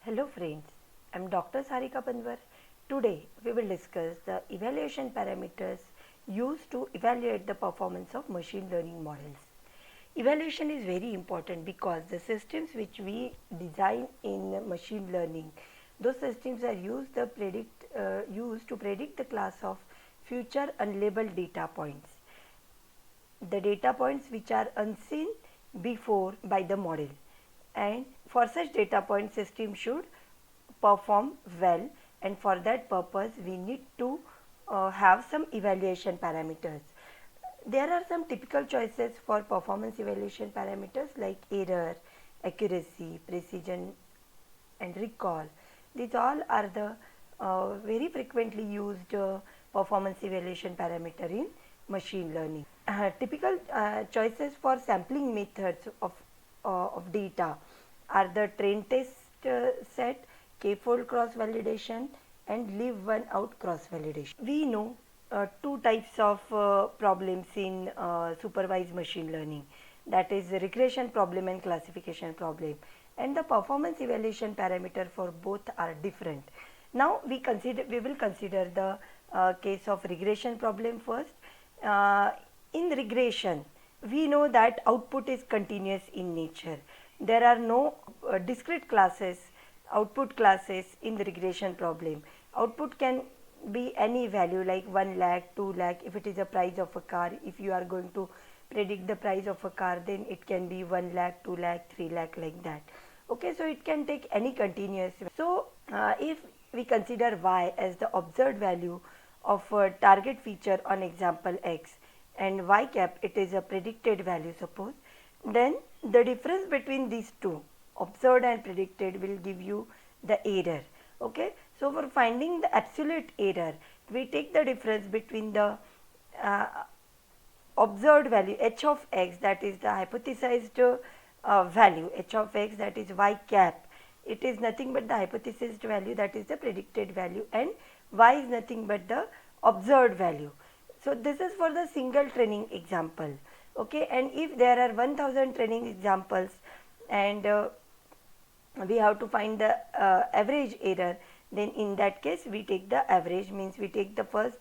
Hello friends, I am Dr. Sarika Panwar. Today we will discuss the evaluation parameters used to evaluate the performance of machine learning models. Evaluation is very important because the systems which we design in machine learning, those systems are used to predict the class of future unlabeled data points, the data points which are unseen before by the model, and for such data point system should perform well, and for that purpose we need to have some evaluation parameters. There are some typical choices for performance evaluation parameters like error, accuracy, precision and recall. These all are the very frequently used performance evaluation parameter in machine learning. Typical choices for sampling methods of data are the train test set, KFold cross validation and leave one out cross validation. We know two types of problems in supervised machine learning, that is regression problem and classification problem, and the performance evaluation parameter for both are different. Now we will consider the case of regression problem first. In regression, we know that output is continuous in nature. There are no discrete classes, output classes in the regression problem. Output can be any value like 1 lakh, 2 lakh, if it is a price of a car. If you are going to predict the price of a car, then it can be 1 lakh, 2 lakh, 3 lakh, like that. Okay, so it can take any continuous. So if we consider y as the observed value of a target feature on example x, and y cap it is a predicted value, suppose, then the difference between these two, observed and predicted, will give you the error. Okay, so for finding the absolute error, we take the difference between the observed value h of x, that is the hypothesized value, h of x, that is y cap, it is nothing but the hypothesized value, that is the predicted value, and y is nothing but the observed value. So this is for the single training example. Okay, and if there are 1000 training examples and we have to find the average error, then in that case we take the average, means we take the first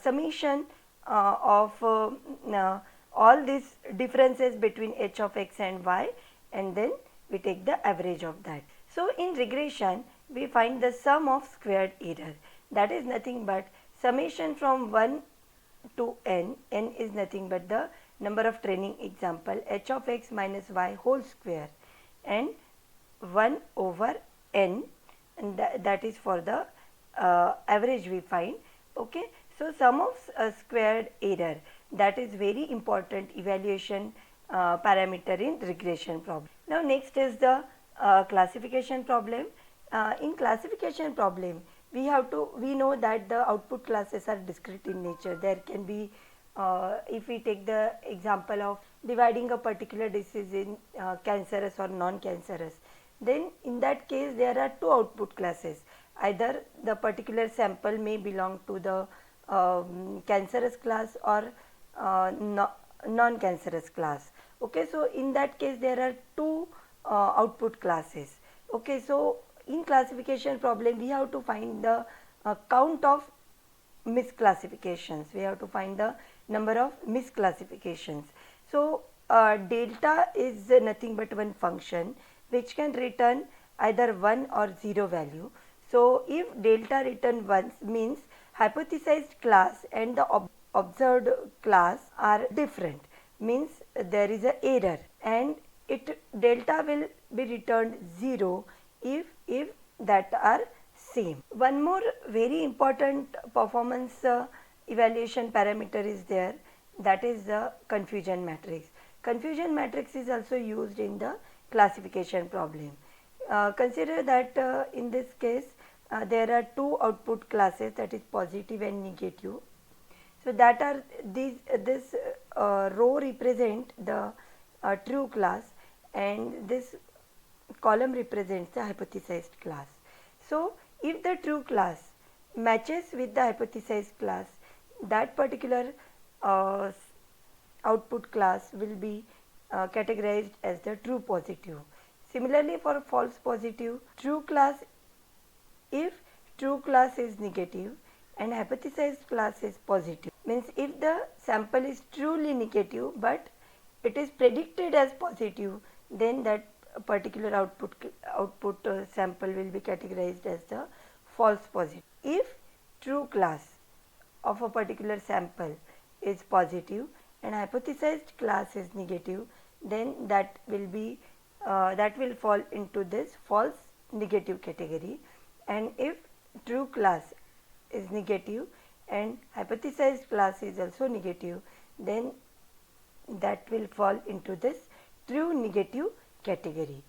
summation of all these differences between h of x and y, and then we take the average of that. So in regression we find the sum of squared error, that is nothing but summation from 1 to n. N is nothing but the number of training example, h of x minus y whole square, and 1 over n, and that is for the average we find. Okay, so sum of squared error, that is very important evaluation parameter in regression problem. Now next is the classification problem. In classification problem, we know that the output classes are discrete in nature. There can be if we take the example of dividing a particular disease in cancerous or non-cancerous, then in that case there are two output classes. Either the particular sample may belong to the cancerous class or non-cancerous class. Okay, so in that case there are two output classes. Okay, so in classification problem we have to find the count of misclassifications. We have to find the number of misclassifications. So delta is nothing but one function which can return either 1 or 0 value. So if delta return once, means hypothesized class and the observed class are different, means there is a error, and delta will be returned 0 if that are same. One more very important performance evaluation parameter is there, that is the confusion matrix. Confusion matrix is also used in the classification problem. Consider that in this case there are two output classes, that is positive and negative. So that are this row represent the true class, and this column represents the hypothesized class. So if the true class matches with the hypothesized class, that particular output class will be categorized as the true positive. Similarly, for false positive, true class, if true class is negative and hypothesized class is positive, means if the sample is truly negative but it is predicted as positive, then that particular output sample will be categorized as the false positive. If true class of a particular sample is positive and hypothesized class is negative, then that will fall into this false negative category. And if true class is negative and hypothesized class is also negative, then that will fall into this true negative category.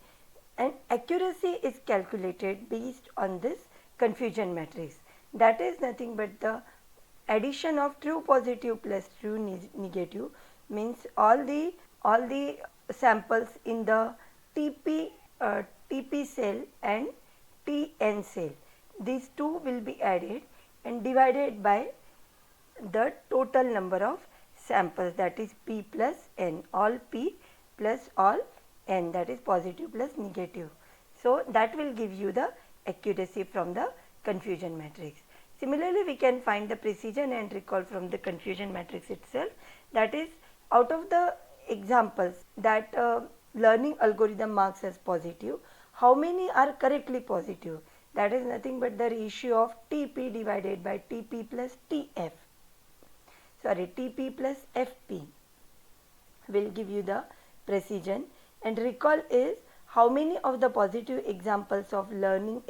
And accuracy is calculated based on this confusion matrix. That is nothing but the addition of true positive plus true negative, means all the samples in the TP cell and TN cell. These two will be added and divided by the total number of samples, that is P plus N, all P plus all N, that is positive plus negative. So that will give you the accuracy from the confusion matrix. Similarly, we can find the precision and recall from the confusion matrix itself. That is, out of the examples that learning algorithm marks as positive, how many are correctly positive? That is nothing but the ratio of TP divided by TP plus TF. TP plus FP will give you the precision. And recall is how many of the positive examples of learning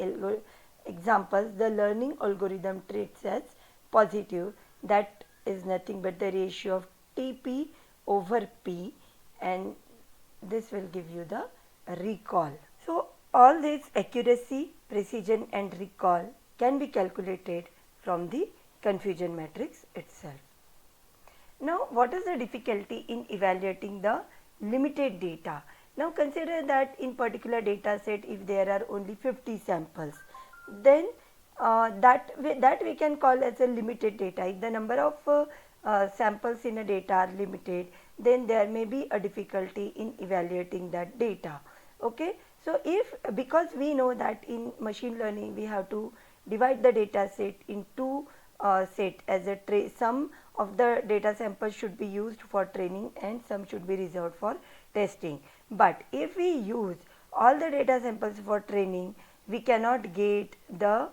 examples the learning algorithm treats as positive. That is nothing but the ratio of TP over P, and this will give you the recall. So all this accuracy, precision and recall can be calculated from the confusion matrix itself. Now, what is the difficulty in evaluating the limited data? Now consider that in particular data set, if there are only 50 samples, then that we can call as a limited data. If the number of samples in a data are limited, then there may be a difficulty in evaluating that data. Okay, so because we know that in machine learning we have to divide the data set in two set, as a some of the data samples should be used for training and some should be reserved for testing. But if we use all the data samples for training, we cannot get the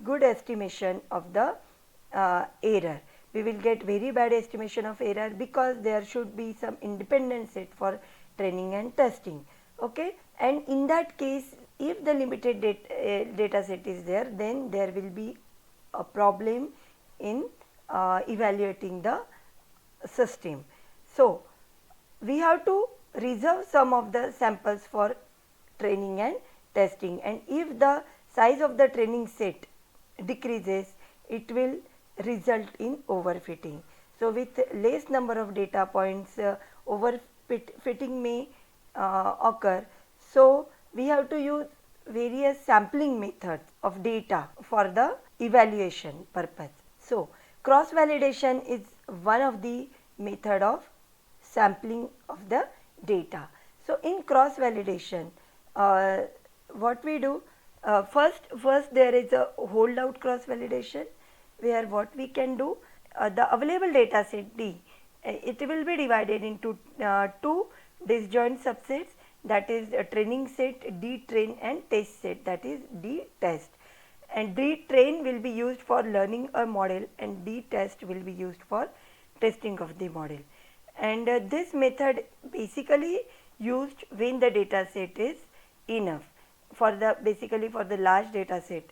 good estimation of the error. We will get very bad estimation of error because there should be some independent set for training and testing. Okay, and in that case, if the limited data set is there, then there will be a problem in evaluating the system. So we have to reserve some of the samples for training and testing, and if the size of the training set decreases, it will result in overfitting. So with less number of data points, overfitting may occur. So we have to use various sampling methods of data for the evaluation purpose. So cross validation is one of the method of sampling of the data. So in cross validation, what we do, first there is a holdout cross validation, where what we can do, the available data set D, it will be divided into two disjoint subsets, that is a training set D train and test set, that is D test. And D train will be used for learning a model and D test will be used for testing of the model. And this method basically used when the data set is enough. For the basically for the large data set,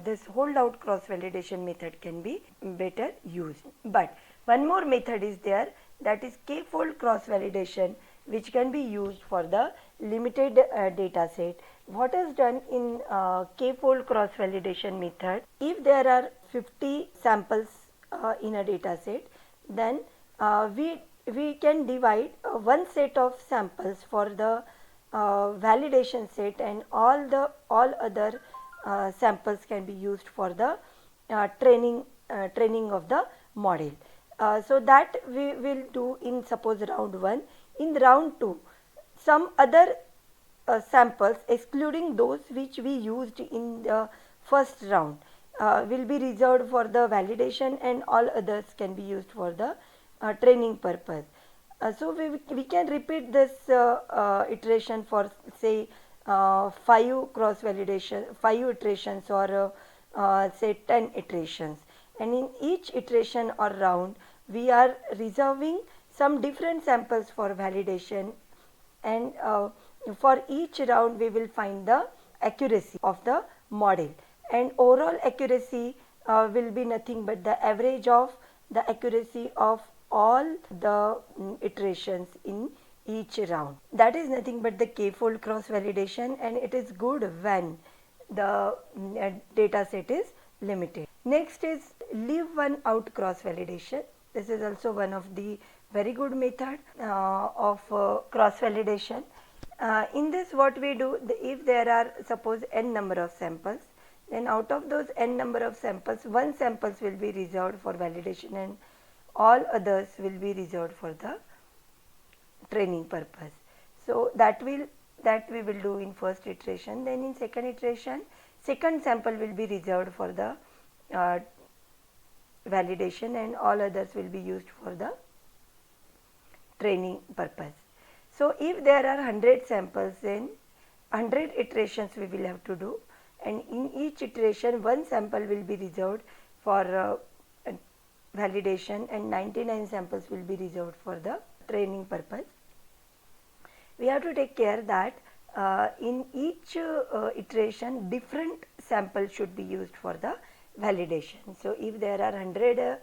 this holdout cross validation method can be better used. But one more method is there, that is KFold cross validation, which can be used for the limited data set. What is done in KFold cross validation method, if there are 50 samples in a data set, then we can divide one set of samples for the validation set, and all other samples can be used for the training of the model. So that we will do in suppose round 1. In round 2, some other samples excluding those which we used in the first round will be reserved for the validation, and all others can be used for the training purpose. So we can repeat this iteration for say 5 iterations, or say 10 iterations, and in each iteration or round we are reserving some different samples for validation, and for each round we will find the accuracy of the model, and overall accuracy will be nothing but the average of the accuracy of all the iterations in each round. That is nothing but the K-fold cross validation, and it is good when the data set is limited. Next is leave one out cross validation. This is also one of the very good method of cross validation. In this, what we do, if there are suppose n number of samples, then out of those n number of samples, one samples will be reserved for validation and all others will be reserved for the training purpose. So that we will do in first iteration. Then in second iteration, second sample will be reserved for the validation and all others will be used for the training purpose. So if there are 100 samples, then 100 iterations we will have to do, and in each iteration one sample will be reserved for validation and 99 samples will be reserved for the training purpose. We have to take care that in each iteration different samples should be used for the validation. So if there are 100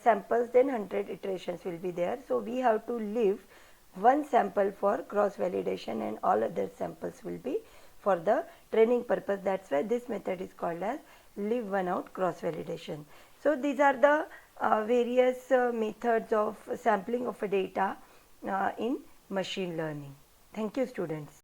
samples, then 100 iterations will be there. So we have to leave one sample for cross validation and all other samples will be for the training purpose. That's why this method is called as leave one out cross validation. So these are the various methods of sampling of a data in machine learning. Thank you, students.